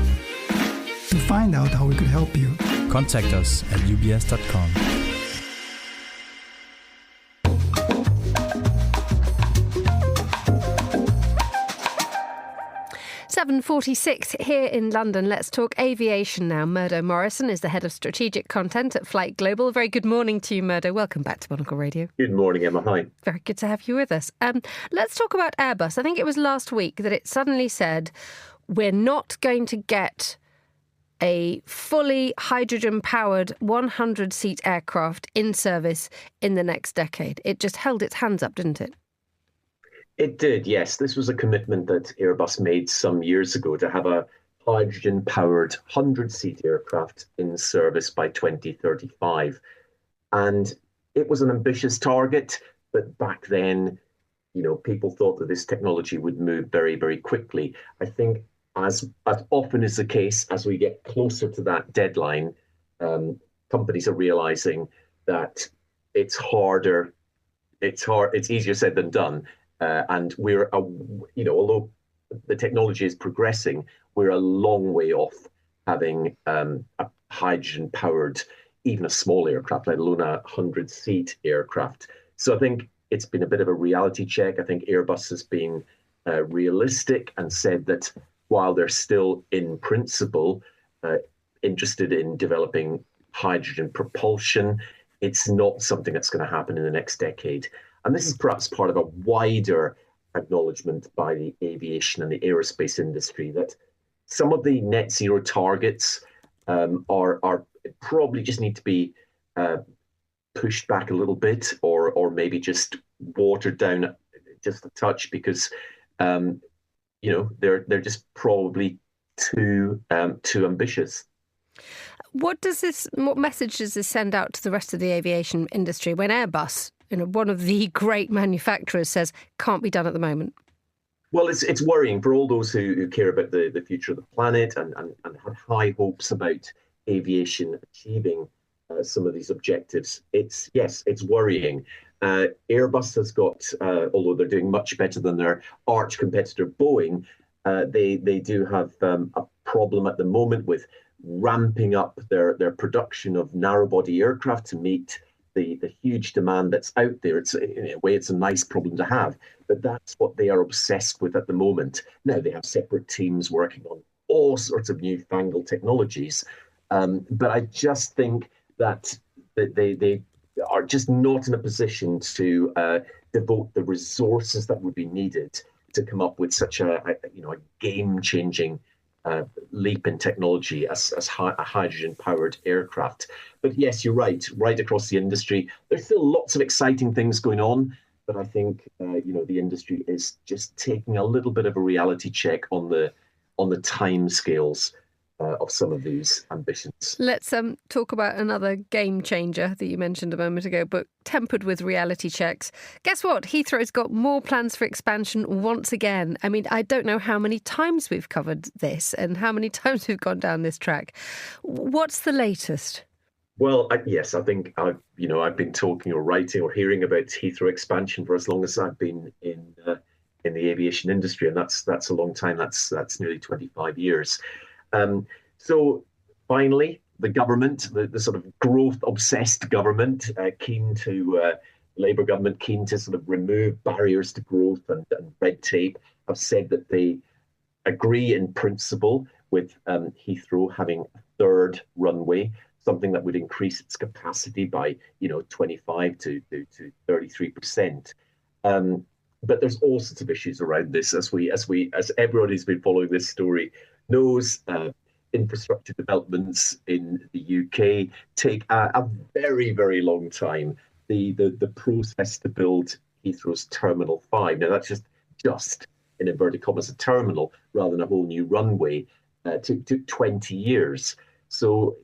To find out how we could help you, contact us at ubs.com. 7:46 here in London. Let's talk aviation now. Murdo Morrison is the head of strategic content at Flight Global. Very good morning to you, Murdo. Welcome back to Monocle Radio. Good morning, Emma. Hi. Very good to have you with us. Let's talk about Airbus. I think it was last week that it suddenly said, we're not going to get a fully hydrogen-powered 100-seat aircraft in service in the next decade. It just held its hands up, didn't it? It did, yes. This was a commitment that Airbus made some years ago to have a hydrogen-powered 100-seat aircraft in service by 2035. And it was an ambitious target, but back then, people thought that this technology would move very, very quickly. I think as often is the case, as we get closer to that deadline, companies are realizing that it's easier said than done. And we're, although the technology is progressing, we're a long way off having a hydrogen-powered, even a small aircraft, let alone a 100-seat aircraft. So I think it's been a bit of a reality check. I think Airbus has been realistic and said that while they're still, in principle, interested in developing hydrogen propulsion, it's not something that's going to happen in the next decade. And this is perhaps part of a wider acknowledgement by the aviation and the aerospace industry that some of the net zero targets are probably just need to be pushed back a little bit, or maybe just watered down just a touch, because they're just probably too ambitious. What message does this send out to the rest of the aviation industry when Airbus, one of the great manufacturers, says can't be done at the moment? Well, it's worrying for all those who care about the future of the planet and had high hopes about aviation achieving some of these objectives. It's worrying. Airbus has got, although they're doing much better than their arch competitor Boeing, they do have a problem at the moment with ramping up their production of narrow-body aircraft to meet the huge demand that's out there. It's, in a way, it's a nice problem to have, but that's what they are obsessed with at the moment. Now, they have separate teams working on all sorts of newfangled technologies, but I just think that they are just not in a position to devote the resources that would be needed to come up with such a game-changing leap in technology as a hydrogen-powered aircraft. But yes, you're right across the industry. There's still lots of exciting things going on, but I think the industry is just taking a little bit of a reality check on the timescales of some of these ambitions. Let's talk about another game changer that you mentioned a moment ago, but tempered with reality checks. Guess what? Heathrow's got more plans for expansion once again. I mean, I don't know how many times we've covered this and how many times we've gone down this track. What's the latest? Well, yes, I think I've been talking or writing or hearing about Heathrow expansion for as long as I've been in the aviation industry, and that's a long time. That's nearly 25 years. So finally, the government, the sort of growth-obsessed government, Labour government, keen to sort of remove barriers to growth and red tape, have said that they agree in principle with Heathrow having a third runway, something that would increase its capacity by 25 to 33%. But there's all sorts of issues around this, as everybody's been following this story knows. Infrastructure developments in the UK take a very, very long time. The process to build Heathrow's Terminal 5, now that's just in inverted commas a terminal rather than a whole new runway, took 20 years. So,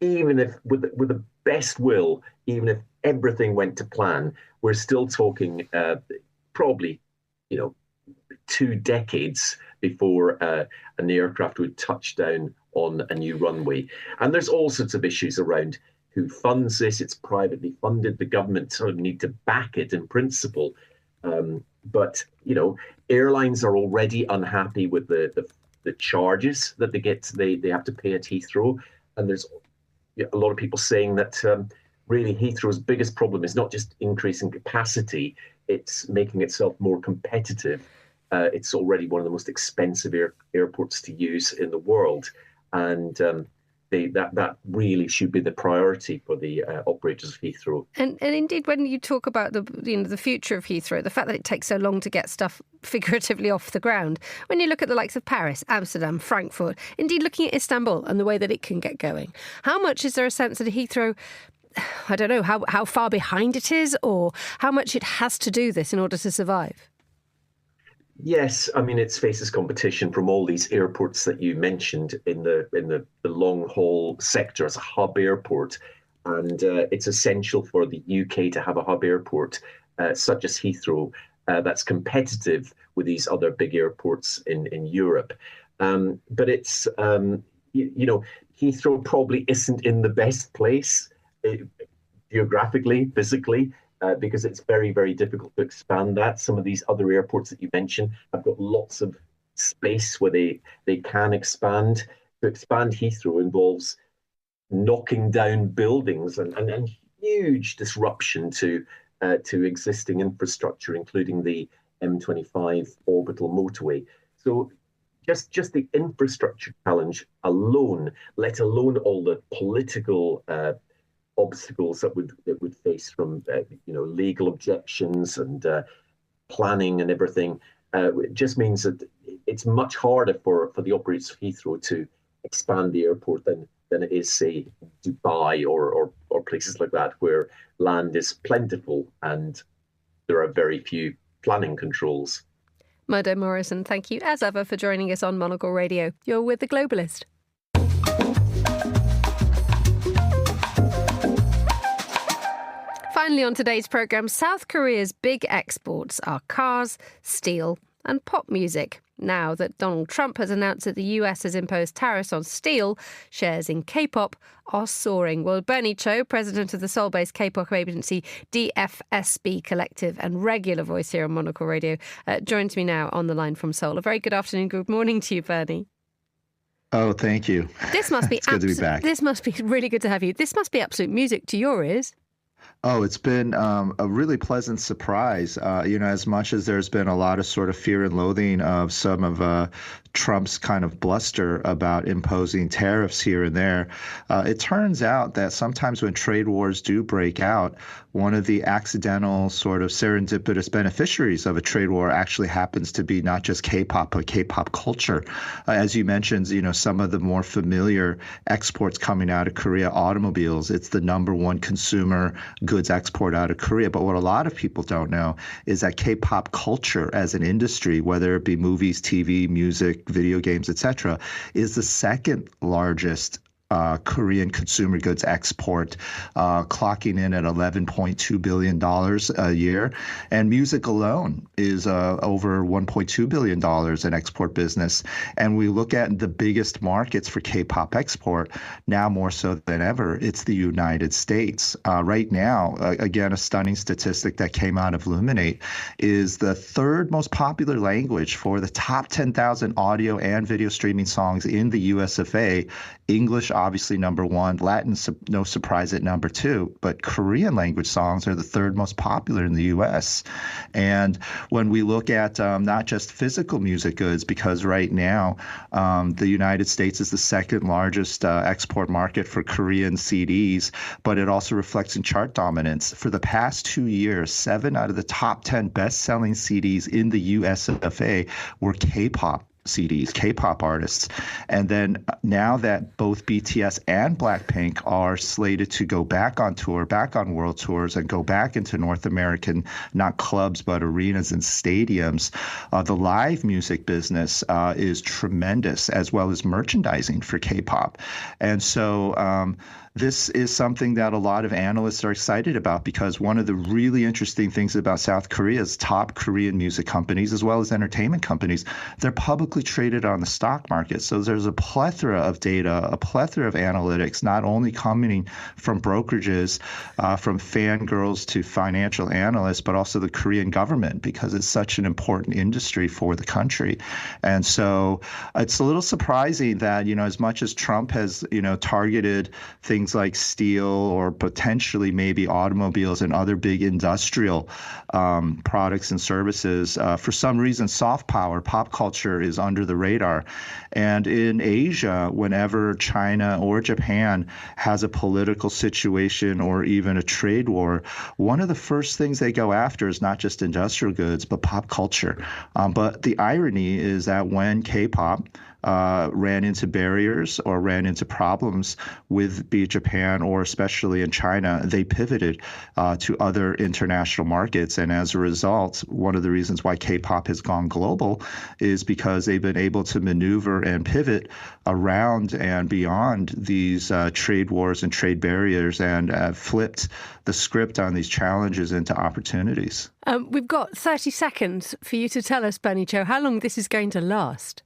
even if with the best will, even if everything went to plan, we're still talking probably 2 decades before an aircraft would touch down on a new runway. And there's all sorts of issues around who funds this. It's privately funded. The government sort of need to back it in principle. But airlines are already unhappy with the charges that they have to pay at Heathrow. And there's a lot of people saying that really Heathrow's biggest problem is not just increasing capacity, it's making itself more competitive. It's already one of the most expensive airports to use in the world, and that really should be the priority for the operators of Heathrow. And indeed, when you talk about the future of Heathrow, the fact that it takes so long to get stuff figuratively off the ground, when you look at the likes of Paris, Amsterdam, Frankfurt, indeed looking at Istanbul and the way that it can get going, how much is there a sense that Heathrow, I don't know, how far behind it is, or how much it has to do this in order to survive? Yes, I mean, it faces competition from all these airports that you mentioned in the long haul sector as a hub airport, and it's essential for the UK to have a hub airport such as Heathrow that's competitive with these other big airports in Europe. But it's Heathrow probably isn't in the best place geographically, physically. Because it's very, very difficult to expand that. Some of these other airports that you mentioned have got lots of space where they can expand. To expand Heathrow involves knocking down buildings and huge disruption to existing infrastructure, including the M25 orbital motorway. So just the infrastructure challenge alone, let alone all the political obstacles that would face from legal objections and planning and everything, it just means that it's much harder for the operators of Heathrow to expand the airport than it is, say, Dubai or places like that, where land is plentiful and there are very few planning controls. Murdo Morrison, thank you as ever for joining us on Monocle Radio. You're with The Globalist. Finally on today's programme, South Korea's big exports are cars, steel and pop music. Now that Donald Trump has announced that the US has imposed tariffs on steel, shares in K-pop are soaring. Well, Bernie Cho, president of the Seoul-based K-pop agency DFSB Collective and regular voice here on Monocle Radio, joins me now on the line from Seoul. A very good afternoon, good morning to you, Bernie. Oh, thank you. This must be good to be back. This must be really good to have you. This must be absolute music to your ears. Oh, it's been a really pleasant surprise. As much as there's been a lot of sort of fear and loathing of some of Trump's kind of bluster about imposing tariffs here and there, it turns out that sometimes when trade wars do break out, one of the accidental sort of serendipitous beneficiaries of a trade war actually happens to be not just K-pop, but K-pop culture. As you mentioned, some of the more familiar exports coming out of Korea, automobiles, it's the number one consumer goods export out of Korea. But what a lot of people don't know is that K-pop culture as an industry, whether it be movies, TV, music, video games, etc., is the second largest Korean consumer goods export, clocking in at $11.2 billion a year. And music alone is over $1.2 billion in export business. And we look at the biggest markets for K-pop export, now more so than ever, it's the United States. Right now, again, a stunning statistic that came out of Luminate is the third most popular language for the top 10,000 audio and video streaming songs in the US of A. English, obviously, number one. Latin, no surprise, at number two. But Korean language songs are the third most popular in the U.S. And when we look at not just physical music goods, because right now the United States is the second largest export market for Korean CDs, but it also reflects in chart dominance. For the past 2 years, 7 out of the top 10 best-selling CDs in the U.S. of A were K-pop CDs, K-pop artists. And then now that both BTS and Blackpink are slated to go back on tour, back on world tours, and go back into North American, not clubs, but arenas and stadiums, the live music business is tremendous, as well as merchandising for K-pop. And so this is something that a lot of analysts are excited about, because one of the really interesting things about South Korea's top Korean music companies, as well as entertainment companies, they're publicly traded on the stock market. So there's a plethora of data, a plethora of analytics, not only coming from brokerages, from fangirls to financial analysts, but also the Korean government, because it's such an important industry for the country. And so it's a little surprising that, as much as Trump has, targeted things like steel or potentially maybe automobiles and other big industrial products and services, for some reason, soft power, pop culture is under the radar. And in Asia, whenever China or Japan has a political situation or even a trade war, one of the first things they go after is not just industrial goods, but pop culture. But the irony is that when K-pop ran into barriers or ran into problems with be it Japan or especially in China, they pivoted to other international markets. And as a result, one of the reasons why K-pop has gone global is because they've been able to maneuver and pivot around and beyond these trade wars and trade barriers, and flipped the script on these challenges into opportunities. We've got 30 seconds for you to tell us, Bernie Cho, how long this is going to last.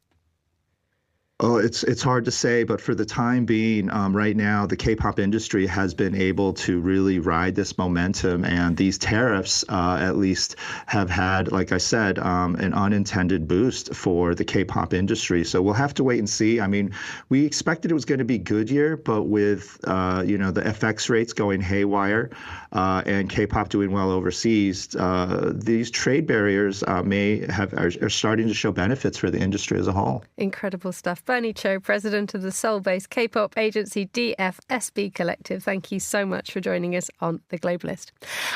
Oh, it's hard to say, but for the time being, right now, the K-pop industry has been able to really ride this momentum, and these tariffs at least have had, like I said, an unintended boost for the K-pop industry. So we'll have to wait and see. I mean, we expected it was going to be a good year, but with the FX rates going haywire and K-pop doing well overseas, these trade barriers are starting to show benefits for the industry as a whole. Incredible stuff. Bernie Cho, president of the Seoul-based K-pop agency DFSB Collective. Thank you so much for joining us on The Globalist.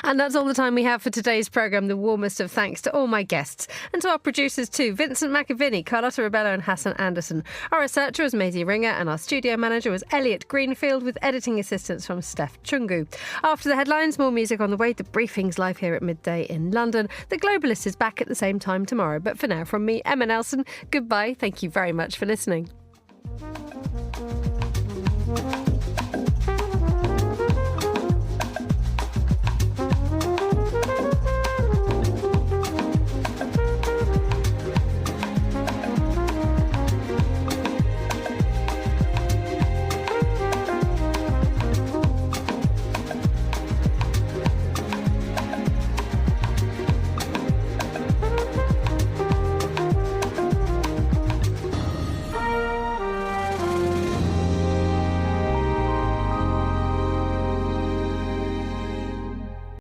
And that's all the time we have for today's programme. The warmest of thanks to all my guests and to our producers too, Vincent McAviney, Carlotta Rebello and Hassan Anderson. Our researcher was Maisie Ringer and our studio manager was Elliot Greenfield, with editing assistance from Steph Chungu. After the headlines, more music on the way. The briefing's live here at midday in London. The Globalist is back at the same time tomorrow. But for now, from me, Emma Nelson, goodbye. Thank you very much for listening.